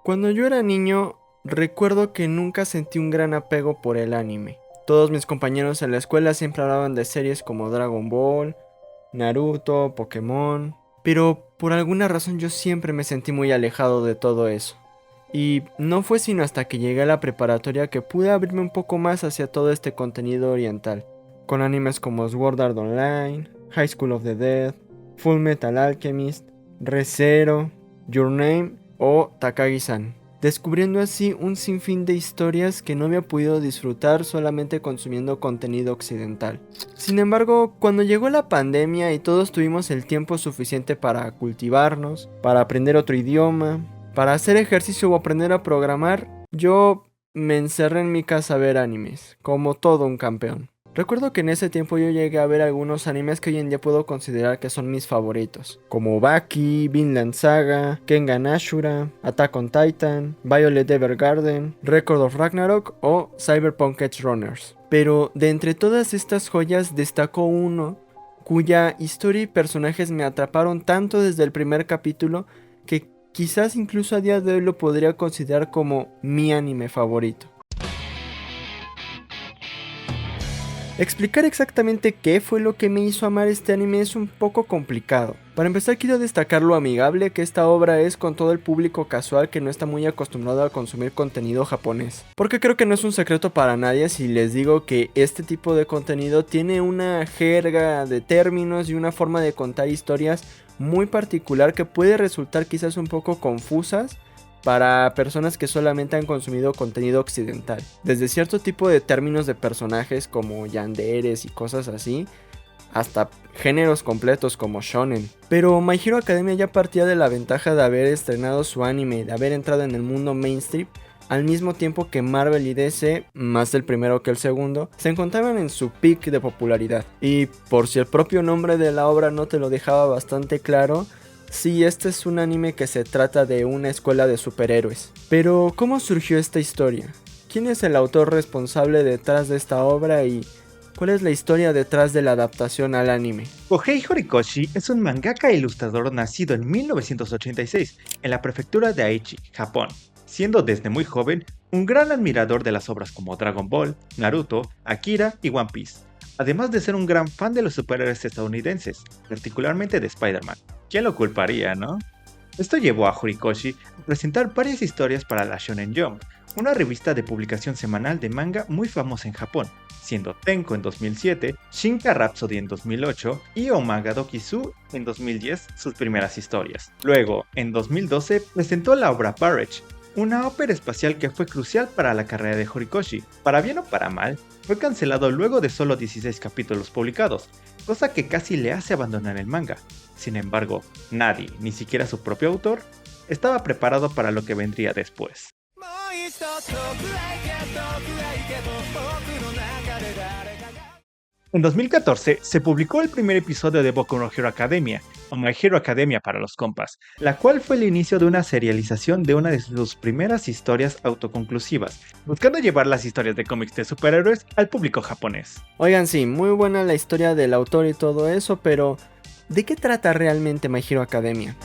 Cuando yo era niño, recuerdo que nunca sentí un gran apego por el anime. Todos mis compañeros en la escuela siempre hablaban de series como Dragon Ball, Naruto, Pokémon, pero por alguna razón yo siempre me sentí muy alejado de todo eso. Y no fue sino hasta que llegué a la preparatoria que pude abrirme un poco más hacia todo este contenido oriental, con animes como Sword Art Online, High School of the Dead, Full Metal Alchemist, Re:Zero, Your Name o Takagi-san, descubriendo así un sinfín de historias que no había podido disfrutar solamente consumiendo contenido occidental. Sin embargo, cuando llegó la pandemia y todos tuvimos el tiempo suficiente para cultivarnos, para aprender otro idioma, para hacer ejercicio o aprender a programar, yo me encerré en mi casa a ver animes, como todo un campeón. Recuerdo que en ese tiempo yo llegué a ver algunos animes que hoy en día puedo considerar que son mis favoritos, como Baki, Vinland Saga, Kengan Ashura, Attack on Titan, Violet Evergarden, Record of Ragnarok o Cyberpunk Edge Runners. Pero de entre todas estas joyas destacó uno cuya historia y personajes me atraparon tanto desde el primer capítulo que quizás incluso a día de hoy lo podría considerar como mi anime favorito. Explicar exactamente qué fue lo que me hizo amar este anime es un poco complicado. Para empezar quiero destacar lo amigable que esta obra es con todo el público casual que no está muy acostumbrado a consumir contenido japonés. Porque creo que no es un secreto para nadie si les digo que este tipo de contenido tiene una jerga de términos y una forma de contar historias muy particular que puede resultar quizás un poco confusas para personas que solamente han consumido contenido occidental. Desde cierto tipo de términos de personajes como yanderes y cosas así, hasta géneros completos como shonen. Pero My Hero Academia ya partía de la ventaja de haber estrenado su anime, de haber entrado en el mundo mainstream, al mismo tiempo que Marvel y DC, más el primero que el segundo, se encontraban en su peak de popularidad. Y por si el propio nombre de la obra no te lo dejaba bastante claro, sí, este es un anime que se trata de una escuela de superhéroes. Pero, ¿cómo surgió esta historia? ¿Quién es el autor responsable detrás de esta obra y cuál es la historia detrás de la adaptación al anime? Kohei Horikoshi es un mangaka e ilustrador nacido en 1986 en la prefectura de Aichi, Japón, siendo desde muy joven un gran admirador de las obras como Dragon Ball, Naruto, Akira y One Piece, además de ser un gran fan de los superhéroes estadounidenses, particularmente de Spider-Man. ¿Quién lo culparía, no? Esto llevó a Horikoshi a presentar varias historias para la Shonen Jump, una revista de publicación semanal de manga muy famosa en Japón, siendo Tenko en 2007, Shinka Rhapsody en 2008 y Omaga Dokizu en 2010 sus primeras historias. Luego, en 2012, presentó la obra Barrage, una ópera espacial que fue crucial para la carrera de Horikoshi. Para bien o para mal, fue cancelado luego de solo 16 capítulos publicados, cosa que casi le hace abandonar el manga. Sin embargo, nadie, ni siquiera su propio autor, estaba preparado para lo que vendría después. En 2014 se publicó el primer episodio de Boku no Hero Academia, o My Hero Academia para los compas, la cual fue el inicio de una serialización de una de sus primeras historias autoconclusivas, buscando llevar las historias de cómics de superhéroes al público japonés. Oigan, sí, muy buena la historia del autor y todo eso, pero ¿de qué trata realmente My Hero Academia?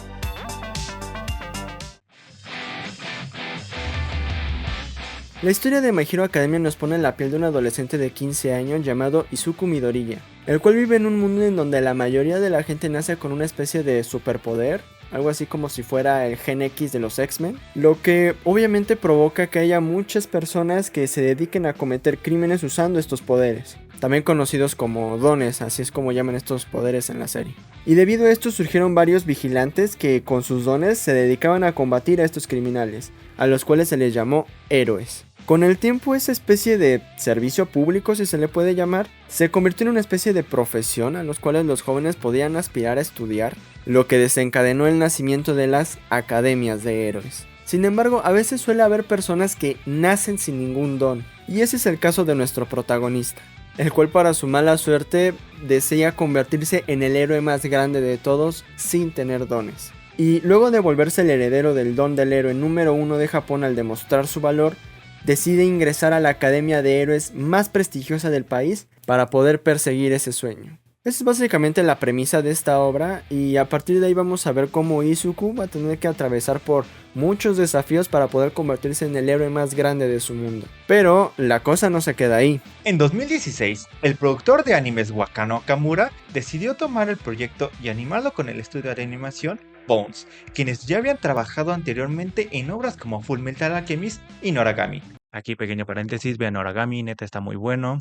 La historia de My Hero Academia nos pone en la piel de un adolescente de 15 años llamado Izuku Midoriya, el cual vive en un mundo en donde la mayoría de la gente nace con una especie de superpoder, algo así como si fuera el Gen X de los X-Men, lo que obviamente provoca que haya muchas personas que se dediquen a cometer crímenes usando estos poderes, también conocidos como dones, así es como llaman estos poderes en la serie. Y debido a esto surgieron varios vigilantes que con sus dones se dedicaban a combatir a estos criminales, a los cuales se les llamó héroes. Con el tiempo esa especie de servicio público, si se le puede llamar, se convirtió en una especie de profesión a los cuales los jóvenes podían aspirar a estudiar, lo que desencadenó el nacimiento de las academias de héroes. Sin embargo, a veces suele haber personas que nacen sin ningún don, y ese es el caso de nuestro protagonista, el cual para su mala suerte desea convertirse en el héroe más grande de todos sin tener dones. Y luego de volverse el heredero del don del héroe número 1 de Japón al demostrar su valor, decide ingresar a la academia de héroes más prestigiosa del país para poder perseguir ese sueño. Esa es básicamente la premisa de esta obra y a partir de ahí vamos a ver cómo Izuku va a tener que atravesar por muchos desafíos para poder convertirse en el héroe más grande de su mundo. Pero la cosa no se queda ahí. En 2016, el productor de animes Wakano Okamura decidió tomar el proyecto y animarlo con el estudio de animación Bones, quienes ya habían trabajado anteriormente en obras como Fullmetal Alchemist y Noragami. Aquí pequeño paréntesis, vean Noragami, neta está muy bueno.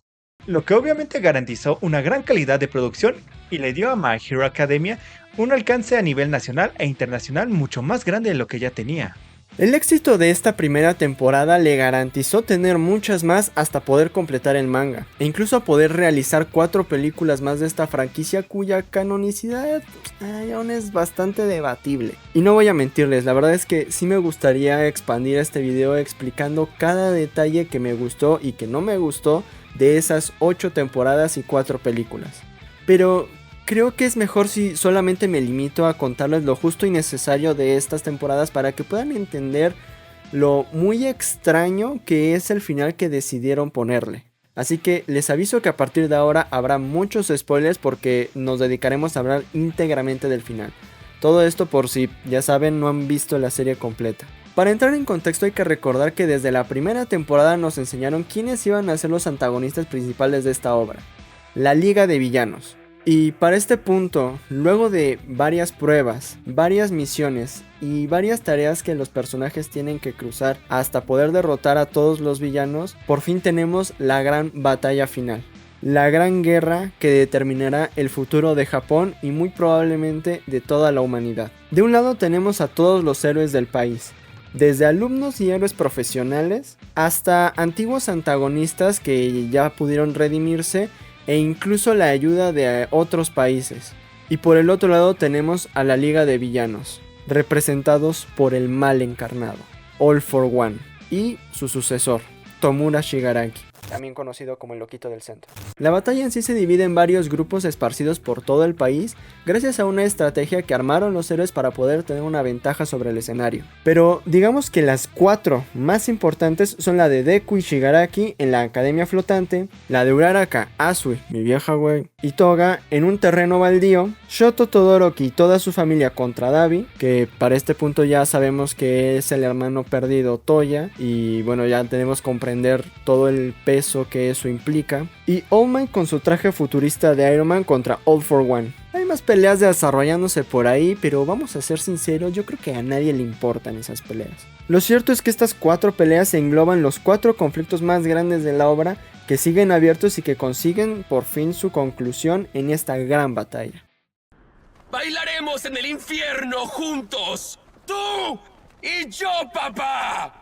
Lo que obviamente garantizó una gran calidad de producción y le dio a My Hero Academia un alcance a nivel nacional e internacional mucho más grande de lo que ya tenía. El éxito de esta primera temporada le garantizó tener muchas más hasta poder completar el manga, e incluso poder realizar 4 películas más de esta franquicia cuya canonicidad aún es bastante debatible. Y no voy a mentirles, la verdad es que sí me gustaría expandir este video explicando cada detalle que me gustó y que no me gustó de esas 8 temporadas y 4 películas. Pero creo que es mejor si solamente me limito a contarles lo justo y necesario de estas temporadas para que puedan entender lo muy extraño que es el final que decidieron ponerle. Así que les aviso que a partir de ahora habrá muchos spoilers porque nos dedicaremos a hablar íntegramente del final. Todo esto por si, ya saben, no han visto la serie completa. Para entrar en contexto hay que recordar que desde la primera temporada nos enseñaron quiénes iban a ser los antagonistas principales de esta obra. La Liga de Villanos. Y para este punto, luego de varias pruebas, varias misiones y varias tareas que los personajes tienen que cruzar hasta poder derrotar a todos los villanos, por fin tenemos la gran batalla final. La gran guerra que determinará el futuro de Japón y muy probablemente de toda la humanidad. De un lado tenemos a todos los héroes del país, desde alumnos y héroes profesionales hasta antiguos antagonistas que ya pudieron redimirse e incluso la ayuda de otros países. Y por el otro lado tenemos a la Liga de Villanos, representados por el mal encarnado, All for One, y su sucesor, Tomura Shigaraki, también conocido como el Loquito del Centro. La batalla en sí se divide en varios grupos esparcidos por todo el país, gracias a una estrategia que armaron los héroes para poder tener una ventaja sobre el escenario. Pero digamos que las 4 más importantes son la de Deku y Shigaraki en la Academia Flotante, la de Uraraka, Asui, mi vieja güey, y Toga en un terreno baldío, Shoto Todoroki y toda su familia contra Dabi, que para este punto ya sabemos que es el hermano perdido Toya, y bueno, ya tenemos que comprender todo el peso que eso implica, y All Might con su traje futurista de Iron Man contra All for One. Hay más peleas desarrollándose por ahí, pero vamos a ser sinceros, yo creo que a nadie le importan esas peleas. Lo cierto es que estas 4 peleas engloban los 4 conflictos más grandes de la obra, que siguen abiertos y que consiguen por fin su conclusión en esta gran batalla. ¡Bailaremos en el infierno juntos! ¡Tú y yo, papá!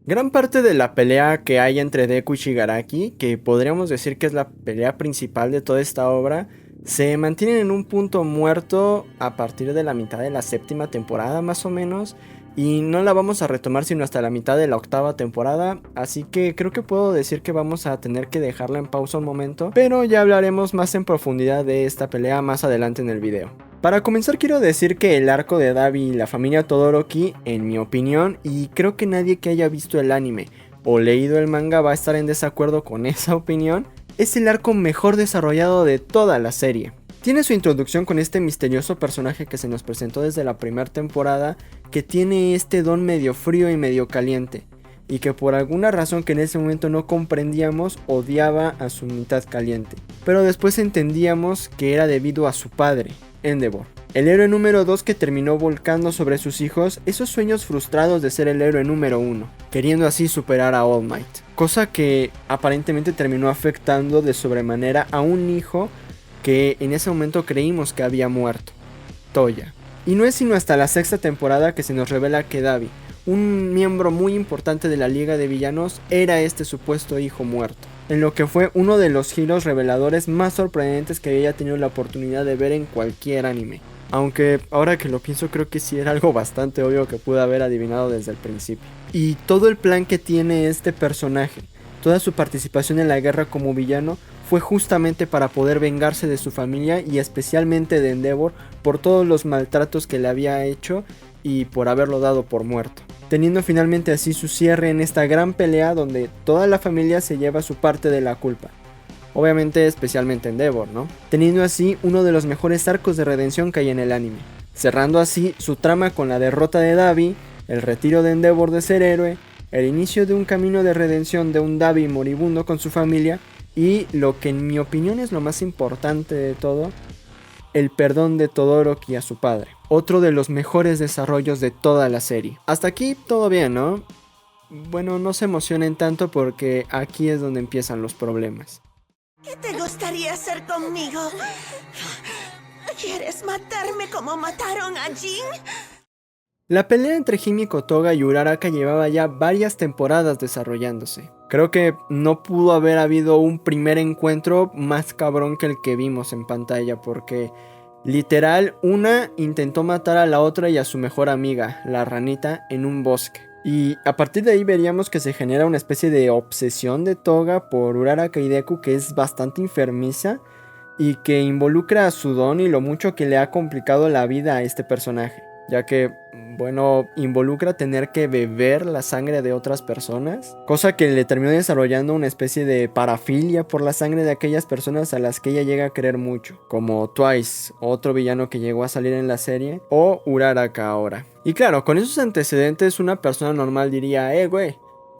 Gran parte de la pelea que hay entre Deku y Shigaraki, que podríamos decir que es la pelea principal de toda esta obra, se mantienen en un punto muerto a partir de la mitad de la 7ª temporada más o menos, y no la vamos a retomar sino hasta la mitad de la 8ª temporada, así que creo que puedo decir que vamos a tener que dejarla en pausa un momento, pero ya hablaremos más en profundidad de esta pelea más adelante en el video. Para comenzar quiero decir que el arco de Dabi y la familia Todoroki, en mi opinión, y creo que nadie que haya visto el anime o leído el manga va a estar en desacuerdo con esa opinión, es el arco mejor desarrollado de toda la serie. Tiene su introducción con este misterioso personaje que se nos presentó desde la primera temporada, que tiene este don medio frío y medio caliente, y que por alguna razón que en ese momento no comprendíamos odiaba a su mitad caliente, pero después entendíamos que era debido a su padre, Endeavor, el héroe número 2 que terminó volcando sobre sus hijos esos sueños frustrados de ser el héroe número 1, queriendo así superar a All Might, cosa que aparentemente terminó afectando de sobremanera a un hijo que en ese momento creímos que había muerto, Toya. Y no es sino hasta la 6ª temporada que se nos revela que Dabi, un miembro muy importante de la Liga de Villanos, era este supuesto hijo muerto, en lo que fue uno de los giros reveladores más sorprendentes que haya tenido la oportunidad de ver en cualquier anime. Aunque ahora que lo pienso creo que sí era algo bastante obvio que pude haber adivinado desde el principio. Y todo el plan que tiene este personaje, toda su participación en la guerra como villano, fue justamente para poder vengarse de su familia y especialmente de Endeavor por todos los maltratos que le había hecho y por haberlo dado por muerto, teniendo finalmente así su cierre en esta gran pelea donde toda la familia se lleva su parte de la culpa. obviamente especialmente Endeavor, ¿no? Teniendo así uno de los mejores arcos de redención que hay en el anime, cerrando así su trama con la derrota de Dabi, el retiro de Endeavor de ser héroe, el inicio de un camino de redención de un Dabi moribundo con su familia y lo que en mi opinión es lo más importante de todo, el perdón de Todoroki a su padre. Otro de los mejores desarrollos de toda la serie. Hasta aquí todo bien, ¿no? Bueno, no se emocionen tanto porque aquí es donde empiezan los problemas. ¿Qué te gustaría hacer conmigo? ¿Quieres matarme como mataron a Jin? La pelea entre Himiko Toga y Uraraka llevaba ya varias temporadas desarrollándose. Creo que no pudo haber habido un primer encuentro más cabrón que el que vimos en pantalla, porque literal una intentó matar a la otra y a su mejor amiga, la ranita, en un bosque. Y a partir de ahí veríamos que se genera una especie de obsesión de Toga por Uraraka y Deku que es bastante enfermiza y que involucra a su don y lo mucho que le ha complicado la vida a este personaje, ya que, bueno, involucra tener que beber la sangre de otras personas, cosa que le terminó desarrollando una especie de parafilia por la sangre de aquellas personas a las que ella llega a querer mucho, como Twice, otro villano que llegó a salir en la serie, o Uraraka ahora. Y claro, con esos antecedentes una persona normal diría, güey,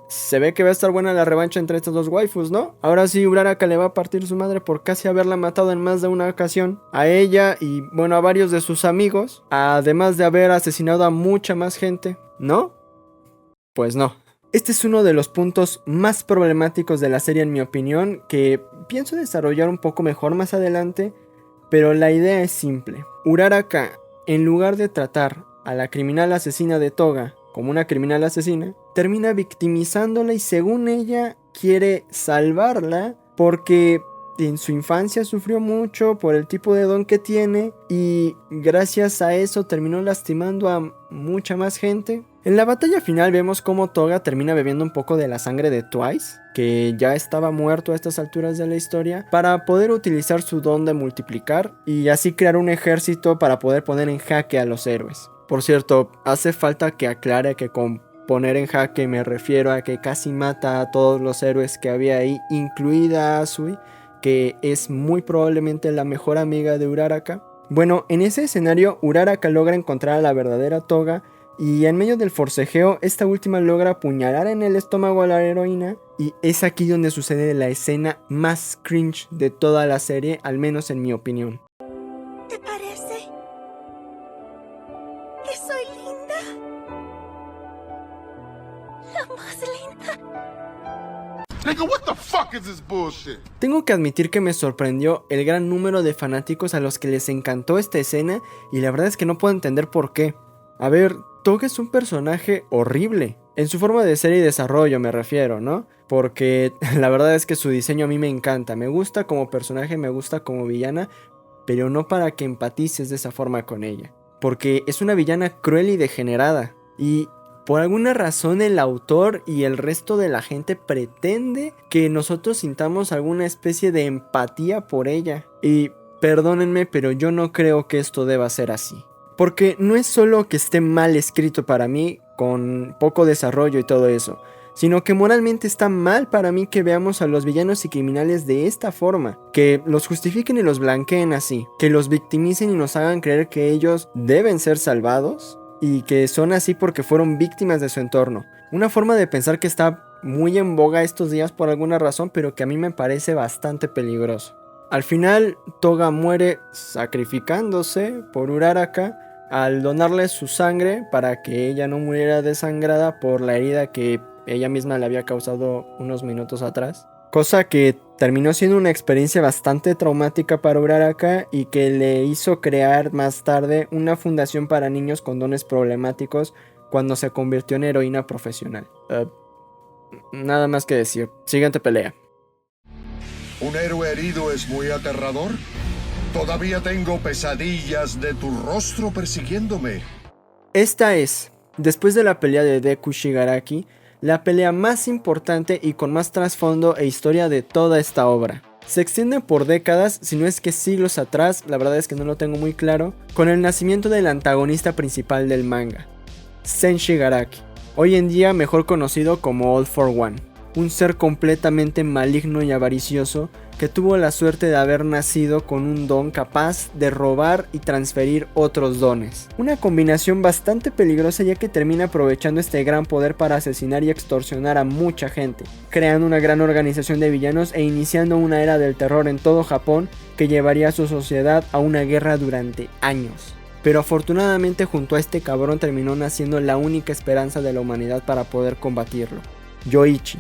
se ve que va a estar buena la revancha entre estas dos waifus, ¿no? Ahora sí, Uraraka le va a partir su madre por casi haberla matado en más de una ocasión. A ella y, bueno, a varios de sus amigos. Además de haber asesinado a mucha más gente, ¿no? Pues no. Este es uno de los puntos más problemáticos de la serie en mi opinión, que pienso desarrollar un poco mejor más adelante. Pero la idea es simple. Uraraka, en lugar de tratar a la criminal asesina de Toga como una criminal asesina, termina victimizándola y según ella quiere salvarla porque en su infancia sufrió mucho por el tipo de don que tiene y gracias a eso terminó lastimando a mucha más gente. En la batalla final vemos cómo Toga termina bebiendo un poco de la sangre de Twice, que ya estaba muerto a estas alturas de la historia, para poder utilizar su don de multiplicar y así crear un ejército para poder poner en jaque a los héroes. Por cierto, hace falta que aclare que con poner en jaque me refiero a que casi mata a todos los héroes que había ahí, incluida a Asui, que es muy probablemente la mejor amiga de Uraraka. Bueno, en ese escenario Uraraka logra encontrar a la verdadera Toga y en medio del forcejeo esta última logra apuñalar en el estómago a la heroína y es aquí donde sucede la escena más cringe de toda la serie, al menos en mi opinión. ¿Te parece que soy linda? La más linda. Nigga, what the fuck is this bullshit? Tengo que admitir que me sorprendió el gran número de fanáticos a los que les encantó esta escena y la verdad es que no puedo entender por qué. A ver, Toga es un personaje horrible, en su forma de ser y desarrollo me refiero, ¿no? Porque la verdad es que su diseño a mí me encanta, me gusta como personaje, me gusta como villana, pero no para que empatices de esa forma con ella. Porque es una villana cruel y degenerada. Y por alguna razón el autor y el resto de la gente pretende que nosotros sintamos alguna especie de empatía por ella. Y perdónenme, pero yo no creo que esto deba ser así. Porque no es solo que esté mal escrito para mí, con poco desarrollo y todo eso, sino que moralmente está mal para mí que veamos a los villanos y criminales de esta forma, que los justifiquen y los blanqueen así, que los victimicen y nos hagan creer que ellos deben ser salvados y que son así porque fueron víctimas de su entorno. Una forma de pensar que está muy en boga estos días por alguna razón, pero que a mí me parece bastante peligroso. Al final, Toga muere sacrificándose por Uraraka al donarle su sangre para que ella no muriera desangrada por la herida que ella misma le había causado unos minutos atrás. Cosa que terminó siendo una experiencia bastante traumática para Uraraka y que le hizo crear más tarde una fundación para niños con dones problemáticos cuando se convirtió en heroína profesional. Nada más que decir. Siguiente pelea. ¿Un héroe herido es muy aterrador? Todavía tengo pesadillas de tu rostro persiguiéndome. Esta es, después de la pelea de Deku Shigaraki, la pelea más importante y con más trasfondo e historia de toda esta obra. Se extiende por décadas, si no es que siglos atrás, la verdad es que no lo tengo muy claro, con el nacimiento del antagonista principal del manga, Sen Shigaraki, hoy en día mejor conocido como All for One, un ser completamente maligno y avaricioso que tuvo la suerte de haber nacido con un don capaz de robar y transferir otros dones. Una combinación bastante peligrosa, ya que termina aprovechando este gran poder para asesinar y extorsionar a mucha gente, creando una gran organización de villanos e iniciando una era del terror en todo Japón que llevaría a su sociedad a una guerra durante años. Pero afortunadamente junto a este cabrón terminó naciendo la única esperanza de la humanidad para poder combatirlo, Yoichi,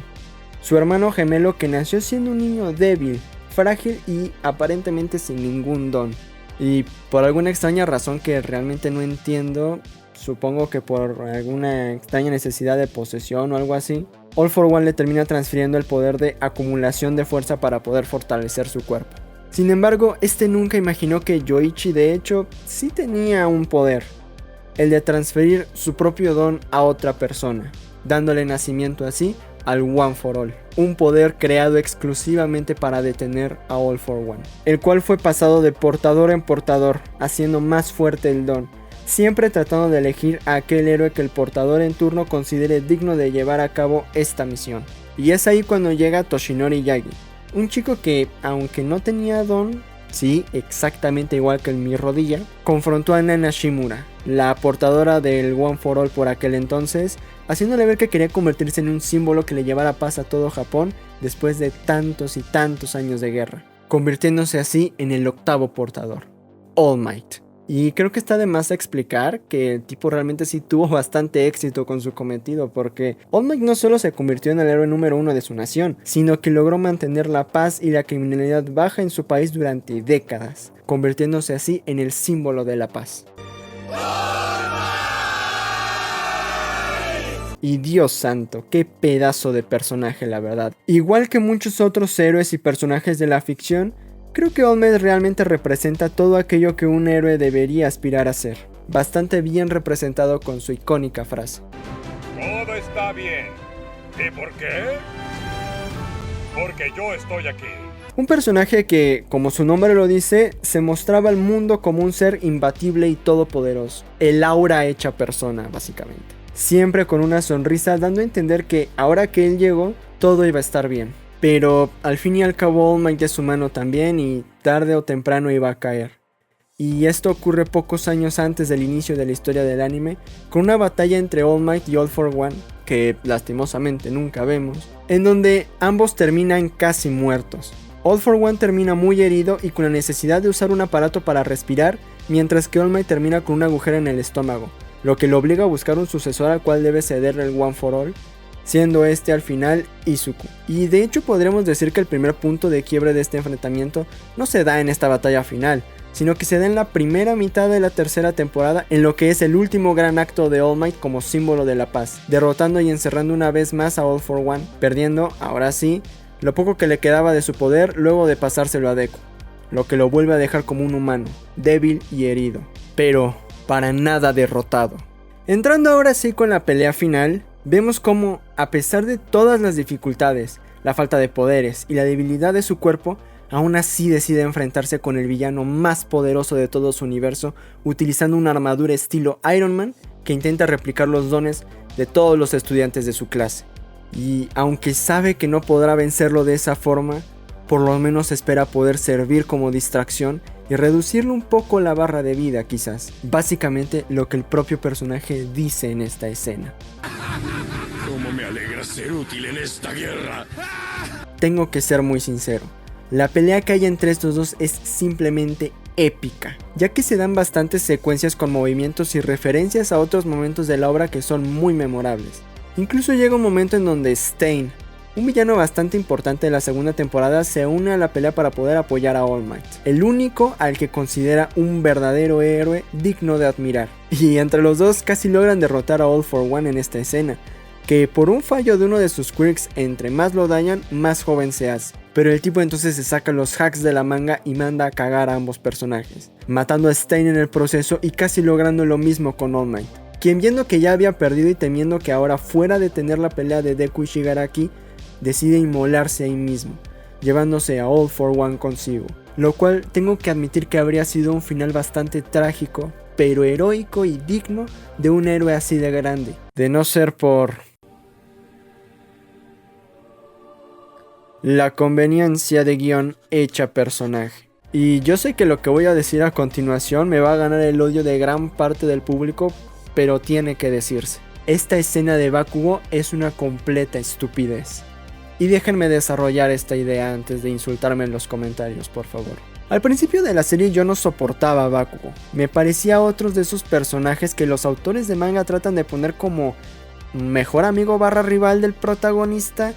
su hermano gemelo que nació siendo un niño débil, frágil y aparentemente sin ningún don. Y por alguna extraña razón que realmente no entiendo, supongo que por alguna extraña necesidad de posesión o algo así, All For One le termina transfiriendo el poder de acumulación de fuerza para poder fortalecer su cuerpo. Sin embargo, este nunca imaginó que Yoichi de hecho sí tenía un poder, el de transferir su propio don a otra persona, dándole nacimiento así al One for All, un poder creado exclusivamente para detener a All for One, el cual fue pasado de portador en portador, haciendo más fuerte el don, siempre tratando de elegir a aquel héroe que el portador en turno considere digno de llevar a cabo esta misión. Y es ahí cuando llega Toshinori Yagi, un chico que, aunque no tenía don, sí, exactamente igual que en mi rodilla, confrontó a Nana Shimura, la portadora del One for All por aquel entonces, haciéndole ver que quería convertirse en un símbolo que le llevara paz a todo Japón después de tantos y tantos años de guerra, convirtiéndose así en el octavo portador, All Might. Y creo que está de más explicar que el tipo realmente sí tuvo bastante éxito con su cometido, porque All Might no solo se convirtió en el héroe número uno de su nación, sino que logró mantener la paz y la criminalidad baja en su país durante décadas, convirtiéndose así en el símbolo de la paz. Y Dios santo, qué pedazo de personaje, la verdad. Igual que muchos otros héroes y personajes de la ficción, creo que All Might realmente representa todo aquello que un héroe debería aspirar a ser. Bastante bien representado con su icónica frase: Todo está bien. ¿Y por qué? Porque yo estoy aquí. Un personaje que, como su nombre lo dice, se mostraba al mundo como un ser imbatible y todopoderoso. El aura hecha persona, básicamente. Siempre con una sonrisa, dando a entender que ahora que él llegó, todo iba a estar bien. Pero al fin y al cabo All Might es humano también y tarde o temprano iba a caer. Y esto ocurre pocos años antes del inicio de la historia del anime, con una batalla entre All Might y All For One, que lastimosamente nunca vemos, en donde ambos terminan casi muertos. All For One termina muy herido y con la necesidad de usar un aparato para respirar, mientras que All Might termina con un agujero en el estómago, lo que lo obliga a buscar un sucesor al cual debe cederle el One for All, siendo este al final Izuku. Y de hecho podríamos decir que el primer punto de quiebre de este enfrentamiento no se da en esta batalla final, sino que se da en la primera mitad de la tercera temporada, en lo que es el último gran acto de All Might como símbolo de la paz, derrotando y encerrando una vez más a All for One, perdiendo, ahora sí, lo poco que le quedaba de su poder luego de pasárselo a Deku, lo que lo vuelve a dejar como un humano, débil y herido, pero para nada derrotado. Entrando ahora sí con la pelea final, vemos cómo, a pesar de todas las dificultades, la falta de poderes y la debilidad de su cuerpo, aún así decide enfrentarse con el villano más poderoso de todo su universo, utilizando una armadura estilo Iron Man que intenta replicar los dones de todos los estudiantes de su clase. Y aunque sabe que no podrá vencerlo de esa forma, por lo menos espera poder servir como distracción y reducirle un poco la barra de vida quizás. Básicamente lo que el propio personaje dice en esta escena. ¿Cómo me alegra ser útil en esta guerra? Tengo que ser muy sincero, la pelea que hay entre estos dos es simplemente épica, ya que se dan bastantes secuencias con movimientos y referencias a otros momentos de la obra que son muy memorables. Incluso llega un momento en donde Stain, un villano bastante importante de la segunda temporada, se une a la pelea para poder apoyar a All Might, el único al que considera un verdadero héroe digno de admirar. Y entre los dos casi logran derrotar a All For One en esta escena, que por un fallo de uno de sus quirks, entre más lo dañan, más joven se hace. Pero el tipo entonces se saca los hacks de la manga y manda a cagar a ambos personajes, matando a Stain en el proceso y casi logrando lo mismo con All Might, quien viendo que ya había perdido y temiendo que ahora fuera de tener la pelea de Deku y Shigaraki, decide inmolarse ahí mismo, llevándose a All For One consigo, lo cual tengo que admitir que habría sido un final bastante trágico, pero heroico y digno de un héroe así de grande, de no ser por La conveniencia de guión hecha personaje. Y yo sé que lo que voy a decir a continuación me va a ganar el odio de gran parte del público, pero tiene que decirse. Esta escena de Bakugo es una completa estupidez. Y déjenme desarrollar esta idea antes de insultarme en los comentarios, por favor. Al principio de la serie yo no soportaba a Bakugo. Me parecía otros de esos personajes que los autores de manga tratan de poner como mejor amigo / rival del protagonista,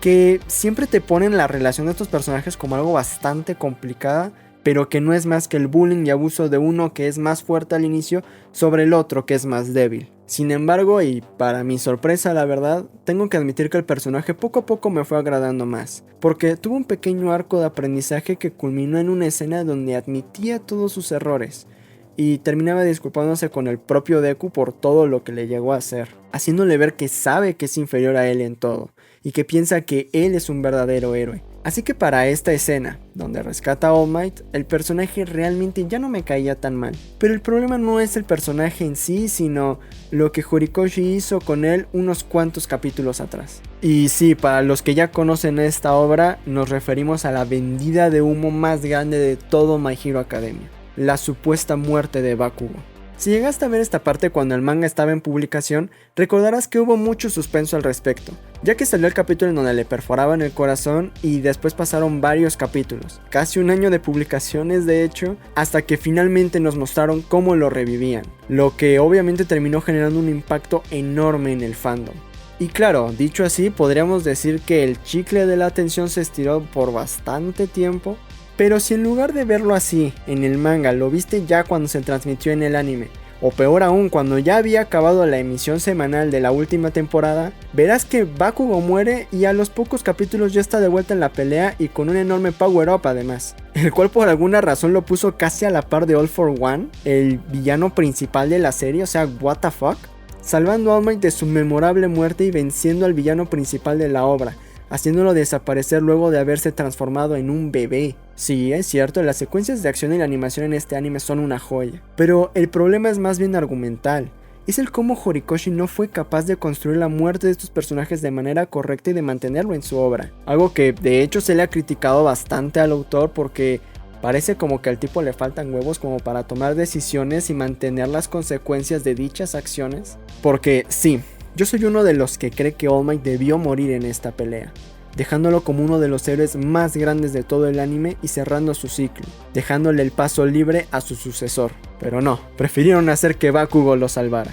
que siempre te ponen la relación de estos personajes como algo bastante complicada, pero que no es más que el bullying y abuso de uno que es más fuerte al inicio sobre el otro que es más débil. Sin embargo, y para mi sorpresa la verdad, tengo que admitir que el personaje poco a poco me fue agradando más, porque tuvo un pequeño arco de aprendizaje que culminó en una escena donde admitía todos sus errores, y terminaba disculpándose con el propio Deku por todo lo que le llegó a hacer, haciéndole ver que sabe que es inferior a él en todo, y que piensa que él es un verdadero héroe. Así que para esta escena, donde rescata a All Might, el personaje realmente ya no me caía tan mal. Pero el problema no es el personaje en sí, sino lo que Horikoshi hizo con él unos cuantos capítulos atrás. Y sí, para los que ya conocen esta obra, nos referimos a la vendida de humo más grande de todo My Hero Academia, la supuesta muerte de Bakugo. Si llegaste a ver esta parte cuando el manga estaba en publicación, recordarás que hubo mucho suspenso al respecto, ya que salió el capítulo en donde le perforaban el corazón y después pasaron varios capítulos, casi un año de publicaciones de hecho, hasta que finalmente nos mostraron cómo lo revivían, lo que obviamente terminó generando un impacto enorme en el fandom. Y claro, dicho así, podríamos decir que el chicle de la atención se estiró por bastante tiempo. Pero si en lugar de verlo así en el manga lo viste ya cuando se transmitió en el anime, o peor aún cuando ya había acabado la emisión semanal de la última temporada, verás que Bakugo muere y a los pocos capítulos ya está de vuelta en la pelea y con un enorme power up además, el cual por alguna razón lo puso casi a la par de All for One, el villano principal de la serie, o sea, what the fuck, salvando a All Might de su memorable muerte y venciendo al villano principal de la obra, haciéndolo desaparecer luego de haberse transformado en un bebé. Sí, es cierto, las secuencias de acción y la animación en este anime son una joya, pero el problema es más bien argumental. Es el cómo Horikoshi no fue capaz de construir la muerte de estos personajes de manera correcta y de mantenerlo en su obra. Algo que de hecho se le ha criticado bastante al autor porque parece como que al tipo le faltan huevos como para tomar decisiones y mantener las consecuencias de dichas acciones. Porque sí, yo soy uno de los que cree que All Might debió morir en esta pelea, dejándolo como uno de los héroes más grandes de todo el anime y cerrando su ciclo, dejándole el paso libre a su sucesor. Pero no, prefirieron hacer que Bakugo lo salvara.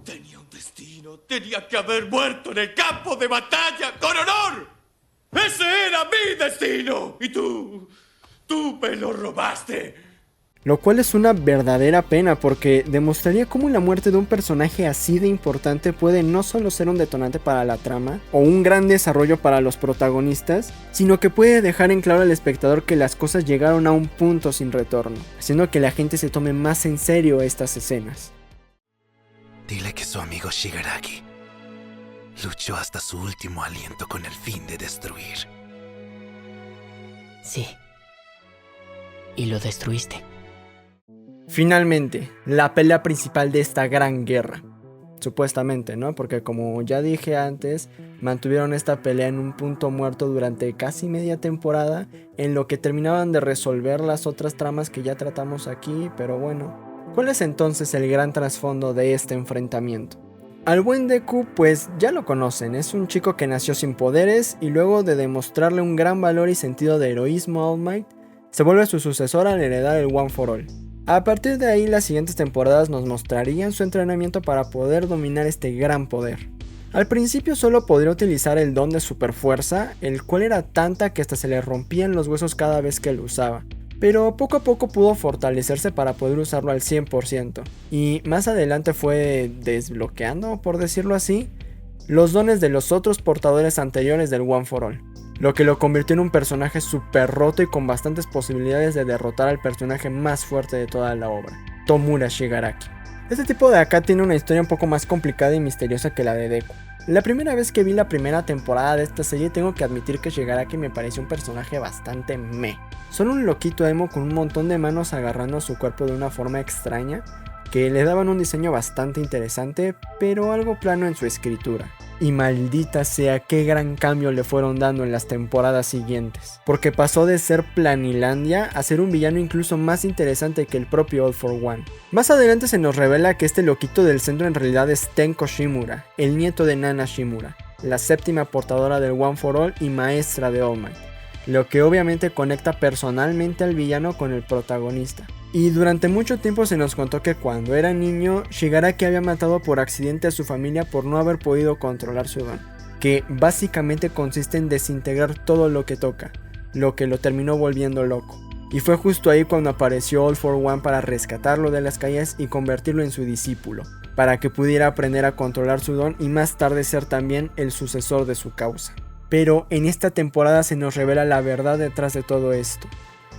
Tenía un destino. Tenía que haber muerto en el campo de batalla con honor. ¡Ese era mi destino! Y tú me lo robaste. Lo cual es una verdadera pena porque demostraría cómo la muerte de un personaje así de importante puede no solo ser un detonante para la trama o un gran desarrollo para los protagonistas, sino que puede dejar en claro al espectador que las cosas llegaron a un punto sin retorno, haciendo que la gente se tome más en serio estas escenas. Dile que su amigo Shigaraki luchó hasta su último aliento con el fin de destruir. Sí. Y lo destruiste. Finalmente, la pelea principal de esta gran guerra. Supuestamente, ¿no? Porque como ya dije antes, mantuvieron esta pelea en un punto muerto durante casi media temporada, en lo que terminaban de resolver las otras tramas que ya tratamos aquí, pero bueno. ¿Cuál es entonces el gran trasfondo de este enfrentamiento? Al buen Deku, pues ya lo conocen, es un chico que nació sin poderes y luego de demostrarle un gran valor y sentido de heroísmo a All Might, se vuelve su sucesor al heredar el One for All. A partir de ahí, las siguientes temporadas nos mostrarían su entrenamiento para poder dominar este gran poder. Al principio solo podría utilizar el don de superfuerza, el cual era tanta que hasta se le rompían los huesos cada vez que lo usaba. Pero poco a poco pudo fortalecerse para poder usarlo al 100%. Y más adelante fue desbloqueando, por decirlo así, los dones de los otros portadores anteriores del One for All, lo que lo convirtió en un personaje súper roto y con bastantes posibilidades de derrotar al personaje más fuerte de toda la obra, Tomura Shigaraki. Este tipo de acá tiene una historia un poco más complicada y misteriosa que la de Deku. La primera vez que vi la primera temporada de esta serie tengo que admitir que Shigaraki me pareció un personaje bastante meh. Solo un loquito emo con un montón de manos agarrando su cuerpo de una forma extraña que le daban un diseño bastante interesante, pero algo plano en su escritura. Y maldita sea qué gran cambio le fueron dando en las temporadas siguientes, porque pasó de ser Planilandia a ser un villano incluso más interesante que el propio All for One. Más adelante se nos revela que este loquito del centro en realidad es Tenko Shimura, el nieto de Nana Shimura, la séptima portadora del One for All y maestra de All Might, lo que obviamente conecta personalmente al villano con el protagonista. Y durante mucho tiempo se nos contó que cuando era niño, Shigaraki había matado por accidente a su familia por no haber podido controlar su don, que básicamente consiste en desintegrar todo lo que toca, lo que lo terminó volviendo loco. Y fue justo ahí cuando apareció All for One para rescatarlo de las calles y convertirlo en su discípulo, para que pudiera aprender a controlar su don y más tarde ser también el sucesor de su causa. Pero en esta temporada se nos revela la verdad detrás de todo esto.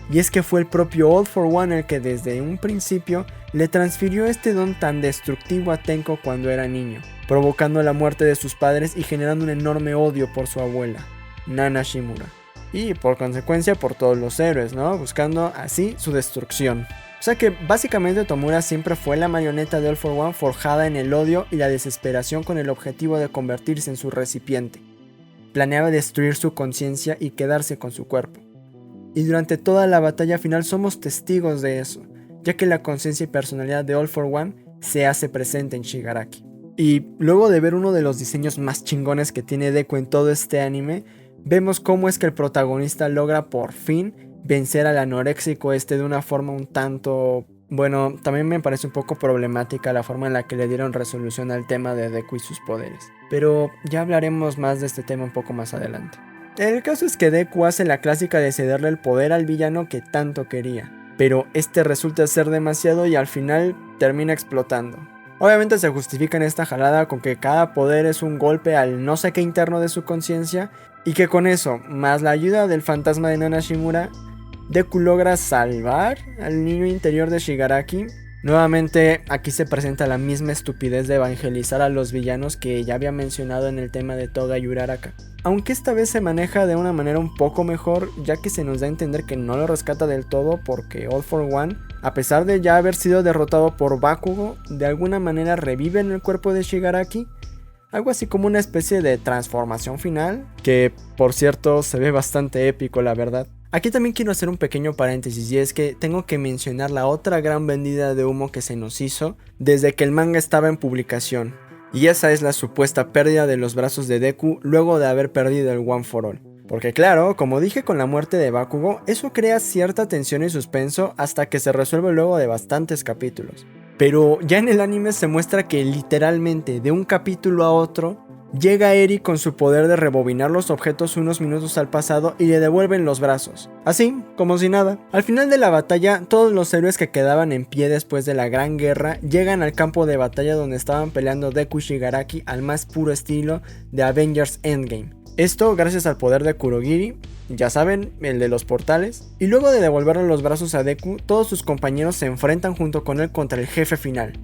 Y es que fue el propio All for One el que desde un principio le transfirió este don tan destructivo a Tenko cuando era niño, provocando la muerte de sus padres y generando un enorme odio por su abuela, Nana Shimura. Y por consecuencia por todos los héroes, ¿no? Buscando así su destrucción. O sea que básicamente Tomura siempre fue la marioneta de All for One forjada en el odio y la desesperación con el objetivo de convertirse en su recipiente. Planeaba destruir su conciencia y quedarse con su cuerpo. Y durante toda la batalla final somos testigos de eso, ya que la conciencia y personalidad de All for One se hace presente en Shigaraki. Y luego de ver uno de los diseños más chingones que tiene Deku en todo este anime, vemos cómo es que el protagonista logra por fin vencer al anoréxico de una forma un tanto... Bueno, también me parece un poco problemática la forma en la que le dieron resolución al tema de Deku y sus poderes. Pero ya hablaremos más de este tema un poco más adelante. El caso es que Deku hace la clásica de cederle el poder al villano que tanto quería, pero este resulta ser demasiado y al final termina explotando. Obviamente se justifica en esta jalada con que cada poder es un golpe al no sé qué interno de su conciencia y que con eso, más la ayuda del fantasma de Nana Shimura, Deku logra salvar al niño interior de Shigaraki. Nuevamente aquí se presenta la misma estupidez de evangelizar a los villanos que ya había mencionado en el tema de Toga y Uraraka. Aunque esta vez se maneja de una manera un poco mejor, ya que se nos da a entender que no lo rescata del todo porque All for One, a pesar de ya haber sido derrotado por Bakugo, de alguna manera revive en el cuerpo de Shigaraki. Algo así como una especie de transformación final, que por cierto se ve bastante épico la verdad. Aquí también quiero hacer un pequeño paréntesis y es que tengo que mencionar la otra gran vendida de humo que se nos hizo desde que el manga estaba en publicación. Y esa es la supuesta pérdida de los brazos de Deku luego de haber perdido el One for All. Porque claro, como dije con la muerte de Bakugo, eso crea cierta tensión y suspenso hasta que se resuelve luego de bastantes capítulos. Pero ya en el anime se muestra que literalmente de un capítulo a otro llega Eri con su poder de rebobinar los objetos unos minutos al pasado y le devuelven los brazos. Así, como si nada. Al final de la batalla, todos los héroes que quedaban en pie después de la gran guerra llegan al campo de batalla donde estaban peleando Deku y Shigaraki al más puro estilo de Avengers Endgame. Esto gracias al poder de Kurogiri, ya saben, el de los portales. Y luego de devolverle los brazos a Deku, todos sus compañeros se enfrentan junto con él contra el jefe final,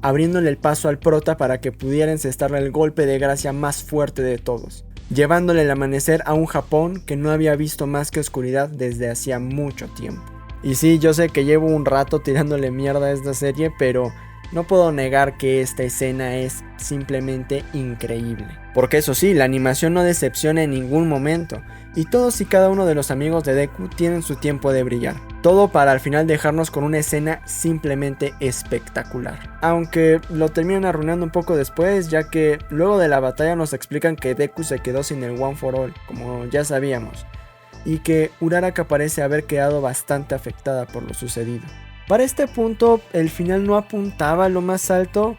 abriéndole el paso al prota para que pudiera encestarle el golpe de gracia más fuerte de todos, llevándole el amanecer a un Japón que no había visto más que oscuridad desde hacía mucho tiempo. Y sí, yo sé que llevo un rato tirándole mierda a esta serie, pero no puedo negar que esta escena es simplemente increíble. Porque eso sí, la animación no decepciona en ningún momento, y todos y cada uno de los amigos de Deku tienen su tiempo de brillar. Todo para al final dejarnos con una escena simplemente espectacular. Aunque lo terminan arruinando un poco después, ya que luego de la batalla nos explican que Deku se quedó sin el One for All, como ya sabíamos, y que Uraraka parece haber quedado bastante afectada por lo sucedido. Para este punto, el final no apuntaba a lo más alto,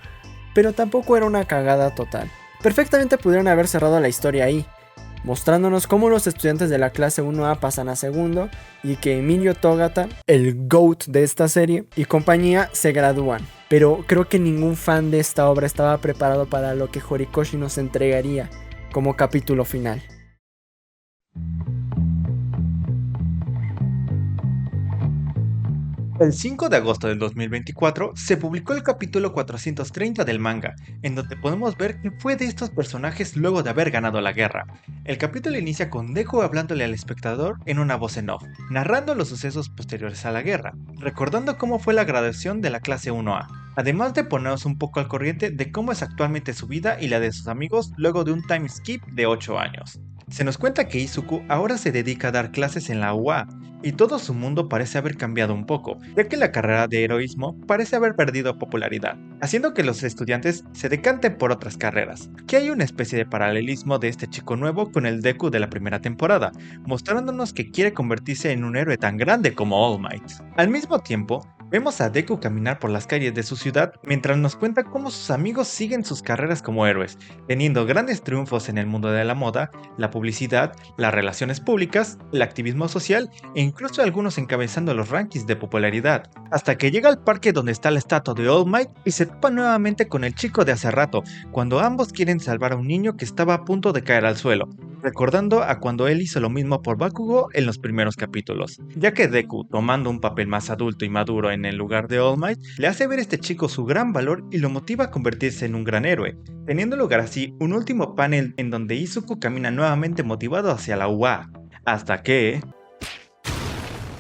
pero tampoco era una cagada total. Perfectamente pudieron haber cerrado la historia ahí, mostrándonos cómo los estudiantes de la clase 1A pasan a segundo y que Emilio Togata, el GOAT de esta serie, y compañía se gradúan. Pero creo que ningún fan de esta obra estaba preparado para lo que Horikoshi nos entregaría como capítulo final. El 5 de agosto del 2024 se publicó el capítulo 430 del manga, en donde podemos ver qué fue de estos personajes luego de haber ganado la guerra. El capítulo inicia con Deku hablándole al espectador en una voz en off, narrando los sucesos posteriores a la guerra, recordando cómo fue la graduación de la clase 1A. además de ponernos un poco al corriente de cómo es actualmente su vida y la de sus amigos luego de un time skip de 8 años. Se nos cuenta que Izuku ahora se dedica a dar clases en la UA, y todo su mundo parece haber cambiado un poco, ya que la carrera de heroísmo parece haber perdido popularidad, haciendo que los estudiantes se decanten por otras carreras. Que hay una especie de paralelismo de este chico nuevo con el Deku de la primera temporada, mostrándonos que quiere convertirse en un héroe tan grande como All Might. Al mismo tiempo, vemos a Deku caminar por las calles de su ciudad mientras nos cuenta cómo sus amigos siguen sus carreras como héroes, teniendo grandes triunfos en el mundo de la moda, la publicidad, las relaciones públicas, el activismo social e incluso algunos encabezando los rankings de popularidad, hasta que llega al parque donde está la estatua de All Might y se topa nuevamente con el chico de hace rato, cuando ambos quieren salvar a un niño que estaba a punto de caer al suelo, recordando a cuando él hizo lo mismo por Bakugo en los primeros capítulos, ya que Deku, tomando un papel más adulto y maduro en el lugar de All Might, le hace ver a este chico su gran valor y lo motiva a convertirse en un gran héroe, teniendo lugar así un último panel en donde Izuku camina nuevamente motivado hacia la UA, hasta que...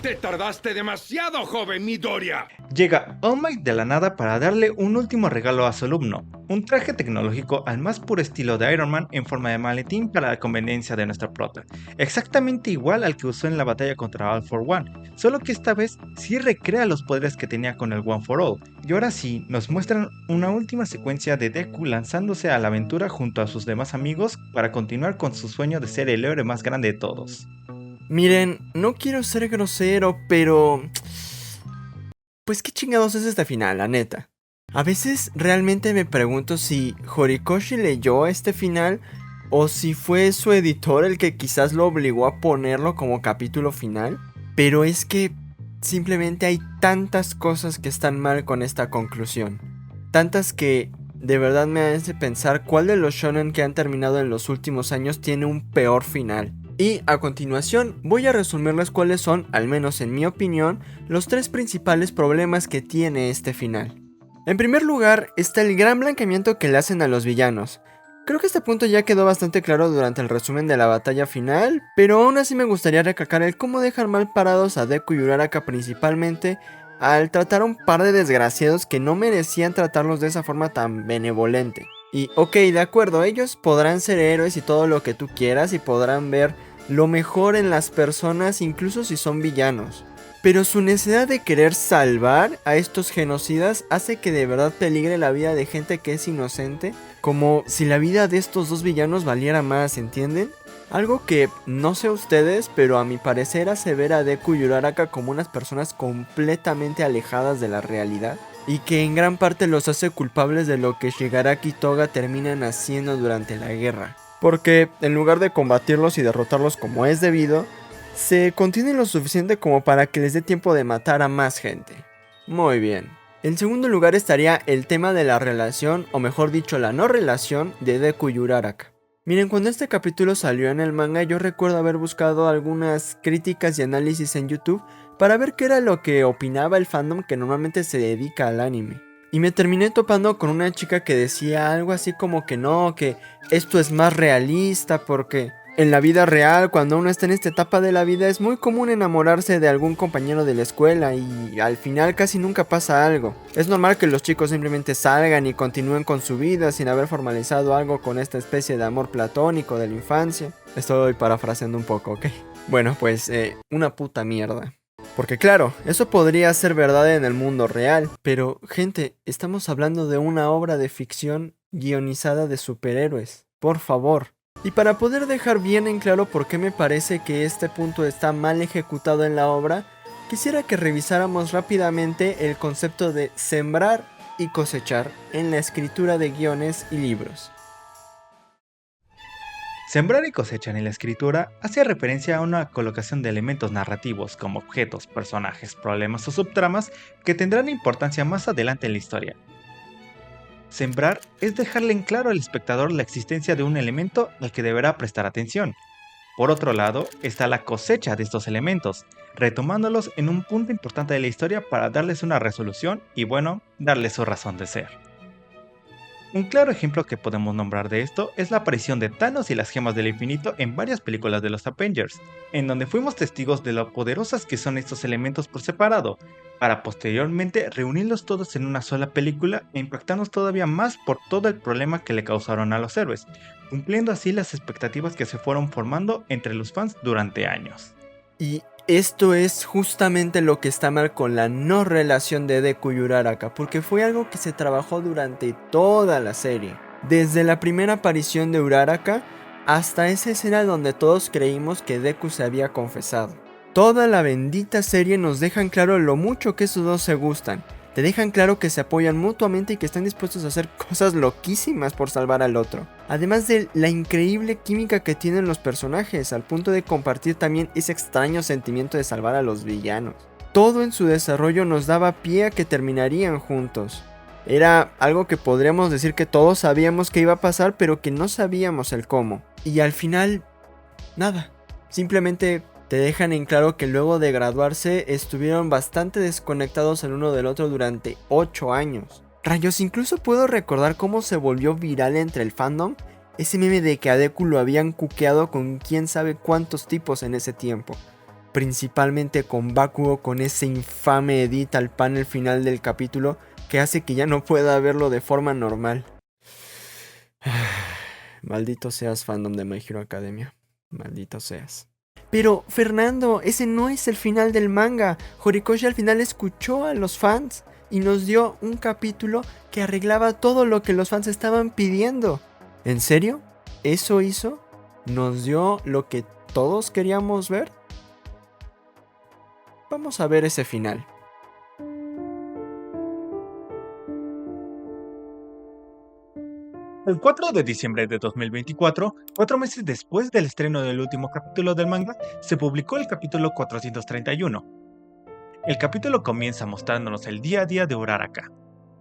¡Te tardaste demasiado, joven Midoriya! Llega All Might de la nada para darle un último regalo a su alumno, un traje tecnológico al más puro estilo de Iron Man en forma de maletín para la conveniencia de nuestro prota, exactamente igual al que usó en la batalla contra All for One, solo que esta vez sí recrea los poderes que tenía con el One for All, y ahora sí nos muestran una última secuencia de Deku lanzándose a la aventura junto a sus demás amigos para continuar con su sueño de ser el héroe más grande de todos. Miren, no quiero ser grosero, pero... pues qué chingados es este final, la neta. A veces realmente me pregunto si Horikoshi leyó este final o si fue su editor el que quizás lo obligó a ponerlo como capítulo final. Pero es que simplemente hay tantas cosas que están mal con esta conclusión. Tantas que de verdad me hace pensar cuál de los shonen que han terminado en los últimos años tiene un peor final. Y a continuación voy a resumirles cuáles son, al menos en mi opinión, los 3 principales problemas que tiene este final. En primer lugar está el gran blanqueamiento que le hacen a los villanos. Creo que este punto ya quedó bastante claro durante el resumen de la batalla final, pero aún así me gustaría recalcar el cómo dejan mal parados a Deku y Uraraka principalmente al tratar a un par de desgraciados que no merecían tratarlos de esa forma tan benevolente. Y ok, de acuerdo, ellos podrán ser héroes y todo lo que tú quieras y podrán ver lo mejor en las personas incluso si son villanos. Pero su necesidad de querer salvar a estos genocidas hace que de verdad peligre la vida de gente que es inocente, como si la vida de estos 2 villanos valiera más, ¿entienden? Algo que no sé ustedes, pero a mi parecer hace ver a Deku y Uraraka como unas personas completamente alejadas de la realidad, y que en gran parte los hace culpables de lo que Shigaraki y Toga terminan haciendo durante la guerra. Porque en lugar de combatirlos y derrotarlos como es debido, se contienen lo suficiente como para que les dé tiempo de matar a más gente. Muy bien. En segundo lugar estaría el tema de la relación, o mejor dicho la no relación, de Deku y Uraraka. Miren, cuando este capítulo salió en el manga yo recuerdo haber buscado algunas críticas y análisis en YouTube para ver qué era lo que opinaba el fandom que normalmente se dedica al anime. Y me terminé topando con una chica que decía algo así como que no, que esto es más realista porque en la vida real, cuando uno está en esta etapa de la vida, es muy común enamorarse de algún compañero de la escuela y al final casi nunca pasa algo. Es normal que los chicos simplemente salgan y continúen con su vida sin haber formalizado algo con esta especie de amor platónico de la infancia. Estoy parafraseando un poco, ¿ok? Bueno, pues una puta mierda. Porque claro, eso podría ser verdad en el mundo real, pero gente, estamos hablando de una obra de ficción guionizada de superhéroes, por favor. Y para poder dejar bien en claro por qué me parece que este punto está mal ejecutado en la obra, quisiera que revisáramos rápidamente el concepto de sembrar y cosechar en la escritura de guiones y libros. Sembrar y cosechar en la escritura hace referencia a una colocación de elementos narrativos como objetos, personajes, problemas o subtramas que tendrán importancia más adelante en la historia. Sembrar es dejarle en claro al espectador la existencia de un elemento al que deberá prestar atención. Por otro lado, está la cosecha de estos elementos, retomándolos en un punto importante de la historia para darles una resolución y bueno, darles su razón de ser. Un claro ejemplo que podemos nombrar de esto es la aparición de Thanos y las gemas del infinito en varias películas de los Avengers, en donde fuimos testigos de lo poderosas que son estos elementos por separado, para posteriormente reunirlos todos en una sola película e impactarnos todavía más por todo el problema que le causaron a los héroes, cumpliendo así las expectativas que se fueron formando entre los fans durante años. Y esto es justamente lo que está mal con la no relación de Deku y Uraraka, porque fue algo que se trabajó durante toda la serie. Desde la primera aparición de Uraraka hasta esa escena donde todos creímos que Deku se había confesado. Toda la bendita serie nos dejan claro lo mucho que esos dos se gustan. Te dejan claro que se apoyan mutuamente y que están dispuestos a hacer cosas loquísimas por salvar al otro. Además de la increíble química que tienen los personajes, al punto de compartir también ese extraño sentimiento de salvar a los villanos. Todo en su desarrollo nos daba pie a que terminarían juntos. Era algo que podríamos decir que todos sabíamos que iba a pasar, pero que no sabíamos el cómo. Y al final, nada. Simplemente te dejan en claro que luego de graduarse estuvieron bastante desconectados el uno del otro durante 8 años. Rayos, incluso puedo recordar cómo se volvió viral entre el fandom ese meme de que a Deku lo habían cuqueado con quién sabe cuántos tipos en ese tiempo. Principalmente con Bakugo, con ese infame edit al panel final del capítulo que hace que ya no pueda verlo de forma normal. Maldito seas, fandom de My Hero Academia. Maldito seas. Pero, Fernando, ese no es el final del manga. Horikoshi al final escuchó a los fans y nos dio un capítulo que arreglaba todo lo que los fans estaban pidiendo. ¿En serio? ¿Eso hizo? ¿Nos dio lo que todos queríamos ver? Vamos a ver ese final. El 4 de diciembre de 2024, 4 meses después del estreno del último capítulo del manga, se publicó el capítulo 431. El capítulo comienza mostrándonos el día a día de Uraraka,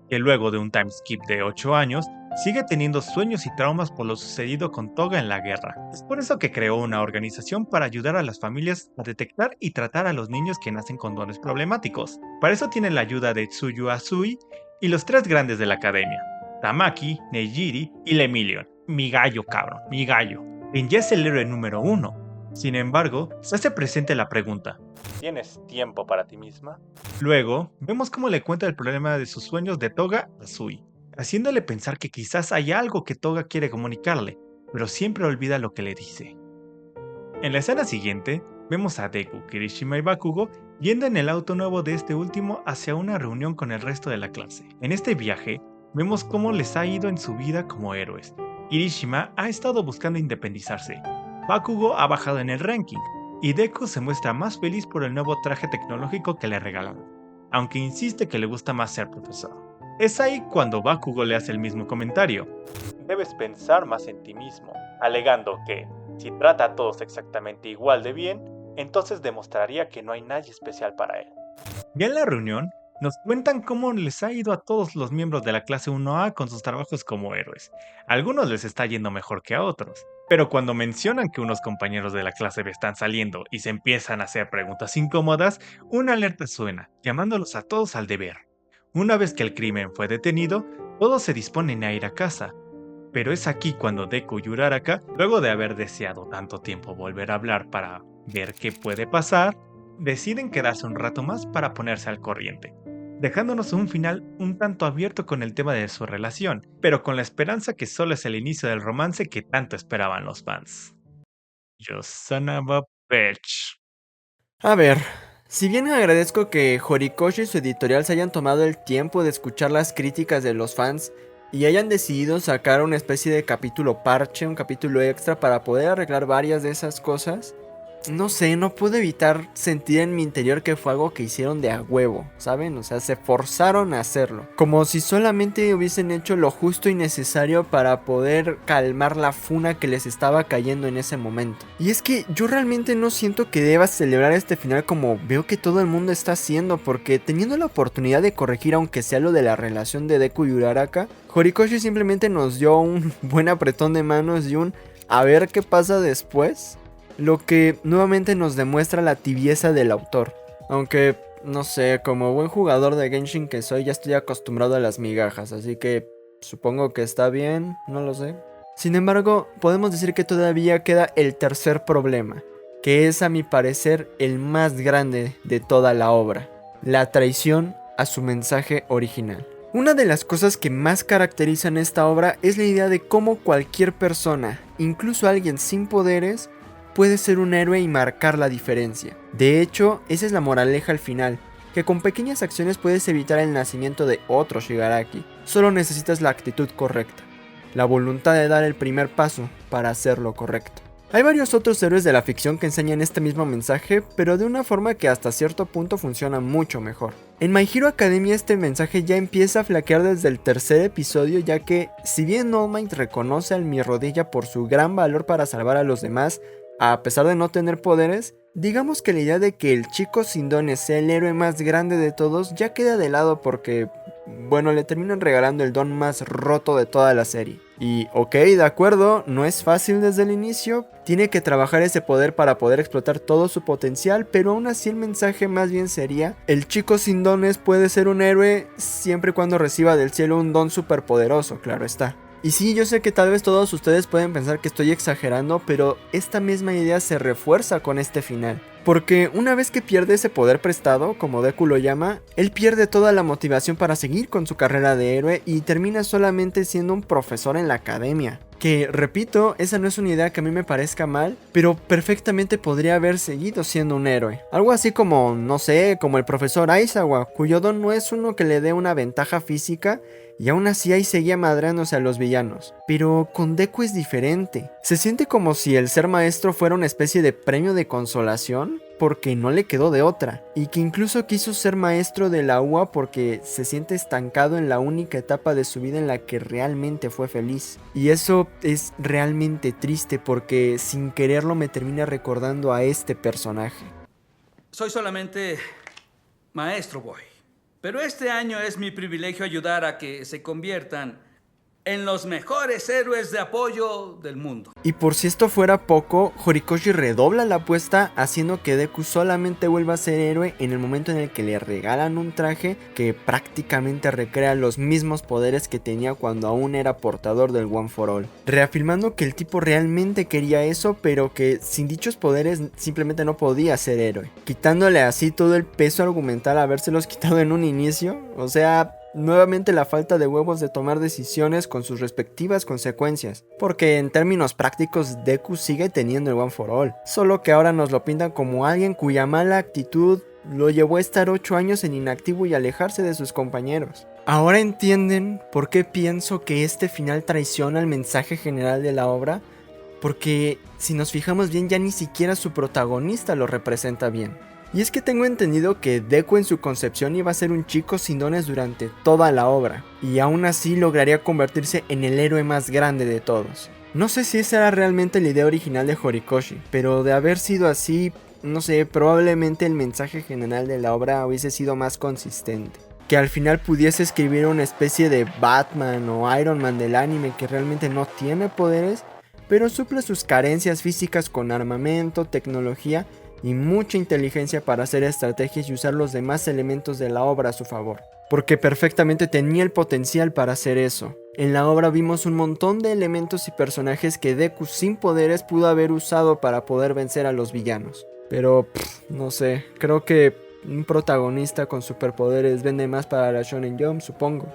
que luego de un time skip de 8 años, sigue teniendo sueños y traumas por lo sucedido con Toga en la guerra. Es por eso que creó una organización para ayudar a las familias a detectar y tratar a los niños que nacen con dones problemáticos. Para eso tiene la ayuda de Tsuyu Asui y los 3 grandes de la academia: Tamaki, Nejiri y Lemillion. Mi gallo, cabrón, mi gallo. Quien ya es el héroe número 1. Sin embargo, se hace presente la pregunta: ¿tienes tiempo para ti misma? Luego, vemos cómo le cuenta el problema de sus sueños de Toga a Sui, haciéndole pensar que quizás hay algo que Toga quiere comunicarle, pero siempre olvida lo que le dice. En la escena siguiente, vemos a Deku, Kirishima y Bakugo yendo en el auto nuevo de este último hacia una reunión con el resto de la clase. En este viaje, vemos cómo les ha ido en su vida como héroes. Kirishima ha estado buscando independizarse, Bakugo ha bajado en el ranking, y Deku se muestra más feliz por el nuevo traje tecnológico que le regalaron, aunque insiste que le gusta más ser profesor. Es ahí cuando Bakugo le hace el mismo comentario: debes pensar más en ti mismo, alegando que, si trata a todos exactamente igual de bien, entonces demostraría que no hay nadie especial para él. Ya en la reunión, nos cuentan cómo les ha ido a todos los miembros de la clase 1A con sus trabajos como héroes. A algunos les está yendo mejor que a otros, pero cuando mencionan que unos compañeros de la clase B están saliendo y se empiezan a hacer preguntas incómodas, una alerta suena, llamándolos a todos al deber. Una vez que el crimen fue detenido, todos se disponen a ir a casa. Pero es aquí cuando Deku y Uraraka, luego de haber deseado tanto tiempo volver a hablar para ver qué puede pasar, deciden quedarse un rato más para ponerse al corriente, dejándonos un final un tanto abierto con el tema de su relación, pero con la esperanza que solo es el inicio del romance que tanto esperaban los fans. You son of a bitch. A ver, si bien agradezco que Horikoshi y su editorial se hayan tomado el tiempo de escuchar las críticas de los fans y hayan decidido sacar una especie de capítulo parche, un capítulo extra para poder arreglar varias de esas cosas, no sé, no puedo evitar sentir en mi interior que fue algo que hicieron de a huevo, ¿saben? O sea, se forzaron a hacerlo. Como si solamente hubiesen hecho lo justo y necesario para poder calmar la funa que les estaba cayendo en ese momento. Y es que yo realmente no siento que deba celebrar este final como veo que todo el mundo está haciendo, porque teniendo la oportunidad de corregir aunque sea lo de la relación de Deku y Uraraka, Horikoshi simplemente nos dio un buen apretón de manos y un a ver qué pasa después. Lo que nuevamente nos demuestra la tibieza del autor. Aunque, no sé, como buen jugador de Genshin que soy, ya estoy acostumbrado a las migajas. Así que supongo que está bien, no lo sé. Sin embargo, podemos decir que todavía queda el tercer problema, que es a mi parecer el más grande de toda la obra: la traición a su mensaje original. Una de las cosas que más caracterizan esta obra es la idea de cómo cualquier persona, incluso alguien sin poderes, puede ser un héroe y marcar la diferencia. De hecho, esa es la moraleja al final, que con pequeñas acciones puedes evitar el nacimiento de otro Shigaraki. Solo necesitas la actitud correcta, la voluntad de dar el primer paso para hacer lo correcto. Hay varios otros héroes de la ficción que enseñan este mismo mensaje, pero de una forma que hasta cierto punto funciona mucho mejor. En My Hero Academia este mensaje ya empieza a flaquear desde el tercer episodio, ya que si bien All Might reconoce al Mirrodilla por su gran valor para salvar a los demás, a pesar de no tener poderes, digamos que la idea de que el chico sin dones sea el héroe más grande de todos ya queda de lado porque, bueno, le terminan regalando el don más roto de toda la serie. Y ok, de acuerdo, no es fácil desde el inicio, tiene que trabajar ese poder para poder explotar todo su potencial, pero aún así el mensaje más bien sería: el chico sin dones puede ser un héroe siempre y cuando reciba del cielo un don superpoderoso, claro está. Y sí, yo sé que tal vez todos ustedes pueden pensar que estoy exagerando, pero esta misma idea se refuerza con este final. Porque una vez que pierde ese poder prestado, como Deku lo llama, él pierde toda la motivación para seguir con su carrera de héroe y termina solamente siendo un profesor en la academia. Que, repito, esa no es una idea que a mí me parezca mal, pero perfectamente podría haber seguido siendo un héroe. Algo así como, no sé, como el profesor Aizawa, cuyo don no es uno que le dé una ventaja física, y aún así ahí seguía madrándose a los villanos. Pero con Deku es diferente. Se siente como si el ser maestro fuera una especie de premio de consolación, porque no le quedó de otra, y que incluso quiso ser maestro de la UA porque se siente estancado en la única etapa de su vida en la que realmente fue feliz. Y eso es realmente triste porque sin quererlo me termina recordando a este personaje. Soy solamente maestro boy, pero este año es mi privilegio ayudar a que se conviertan en los mejores héroes de apoyo del mundo. Y por si esto fuera poco, Horikoshi redobla la apuesta haciendo que Deku solamente vuelva a ser héroe en el momento en el que le regalan un traje que prácticamente recrea los mismos poderes que tenía cuando aún era portador del One for All, reafirmando que el tipo realmente quería eso, pero que sin dichos poderes simplemente no podía ser héroe, quitándole así todo el peso argumental a habérselos quitado en un inicio. O sea, nuevamente la falta de huevos de tomar decisiones con sus respectivas consecuencias, porque en términos prácticos Deku sigue teniendo el One for All, solo que ahora nos lo pintan como alguien cuya mala actitud lo llevó a estar 8 años en inactivo y alejarse de sus compañeros. ¿Ahora entienden por qué pienso que este final traiciona el mensaje general de la obra? Porque si nos fijamos bien, ya ni siquiera su protagonista lo representa bien. Y es que tengo entendido que Deku en su concepción iba a ser un chico sin dones durante toda la obra, y aún así lograría convertirse en el héroe más grande de todos. No sé si esa era realmente la idea original de Horikoshi, pero de haber sido así, no sé, probablemente el mensaje general de la obra hubiese sido más consistente. Que al final pudiese escribir una especie de Batman o Iron Man del anime que realmente no tiene poderes, pero suple sus carencias físicas con armamento, tecnología y mucha inteligencia para hacer estrategias y usar los demás elementos de la obra a su favor, porque perfectamente tenía el potencial para hacer eso. En la obra vimos un montón de elementos y personajes que Deku sin poderes pudo haber usado para poder vencer a los villanos. Pero, no sé, creo que un protagonista con superpoderes vende más para la Shonen Jump, supongo.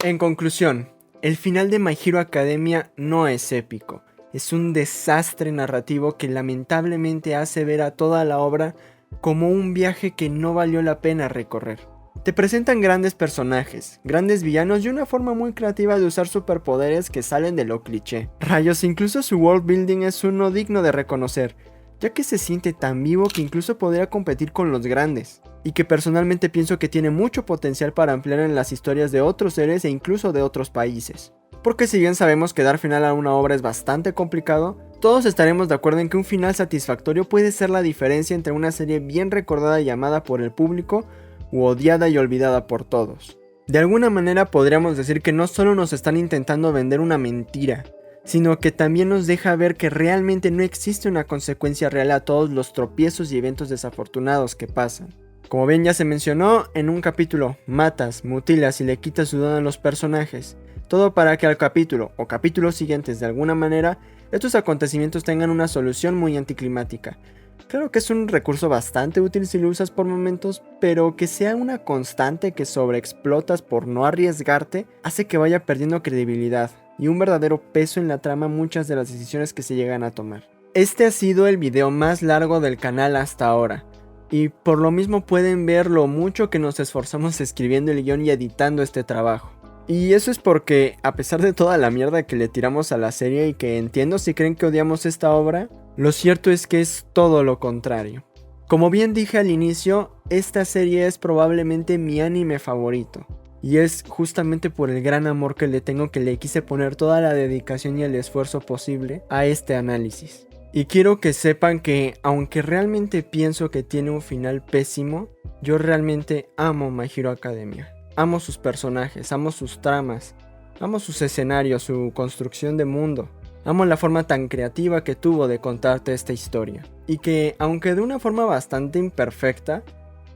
En conclusión, el final de My Hero Academia no es épico, es un desastre narrativo que lamentablemente hace ver a toda la obra como un viaje que no valió la pena recorrer. Te presentan grandes personajes, grandes villanos y una forma muy creativa de usar superpoderes que salen de lo cliché. Rayos, incluso su world building es uno digno de reconocer, ya que se siente tan vivo que incluso podría competir con los grandes, y que personalmente pienso que tiene mucho potencial para ampliar en las historias de otros seres e incluso de otros países. Porque si bien sabemos que dar final a una obra es bastante complicado, todos estaremos de acuerdo en que un final satisfactorio puede ser la diferencia entre una serie bien recordada y amada por el público u odiada y olvidada por todos. De alguna manera podríamos decir que no solo nos están intentando vender una mentira, sino que también nos deja ver que realmente no existe una consecuencia real a todos los tropiezos y eventos desafortunados que pasan. Como bien ya se mencionó, en un capítulo matas, mutilas y le quitas su don a los personajes, todo para que al capítulo o capítulos siguientes de alguna manera estos acontecimientos tengan una solución muy anticlimática. Claro que es un recurso bastante útil si lo usas por momentos, pero que sea una constante que sobreexplotas por no arriesgarte hace que vaya perdiendo credibilidad y un verdadero peso en la trama muchas de las decisiones que se llegan a tomar. Este ha sido el video más largo del canal hasta ahora, y por lo mismo pueden ver lo mucho que nos esforzamos escribiendo el guión y editando este trabajo. Y eso es porque, a pesar de toda la mierda que le tiramos a la serie y que entiendo si creen que odiamos esta obra, lo cierto es que es todo lo contrario. Como bien dije al inicio, esta serie es probablemente mi anime favorito. Y es justamente por el gran amor que le tengo que le quise poner toda la dedicación y el esfuerzo posible a este análisis. Y quiero que sepan que, aunque realmente pienso que tiene un final pésimo, yo realmente amo My Hero Academia. Amo sus personajes, amo sus tramas, amo sus escenarios, su construcción de mundo. Amo la forma tan creativa que tuvo de contarte esta historia. Y que, aunque de una forma bastante imperfecta,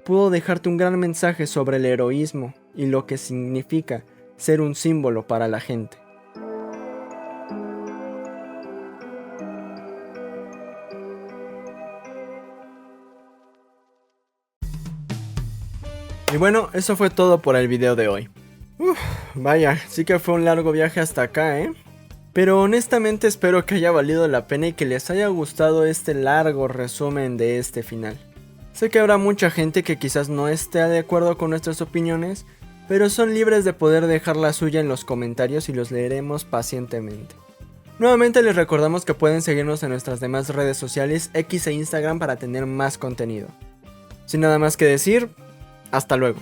pudo dejarte un gran mensaje sobre el heroísmo y lo que significa ser un símbolo para la gente. Y bueno, eso fue todo por el video de hoy. Vaya, sí que fue un largo viaje hasta acá, Pero honestamente espero que haya valido la pena y que les haya gustado este largo resumen de este final. Sé que habrá mucha gente que quizás no esté de acuerdo con nuestras opiniones, pero son libres de poder dejar la suya en los comentarios y los leeremos pacientemente. Nuevamente les recordamos que pueden seguirnos en nuestras demás redes sociales, X e Instagram, para tener más contenido. Sin nada más que decir, hasta luego.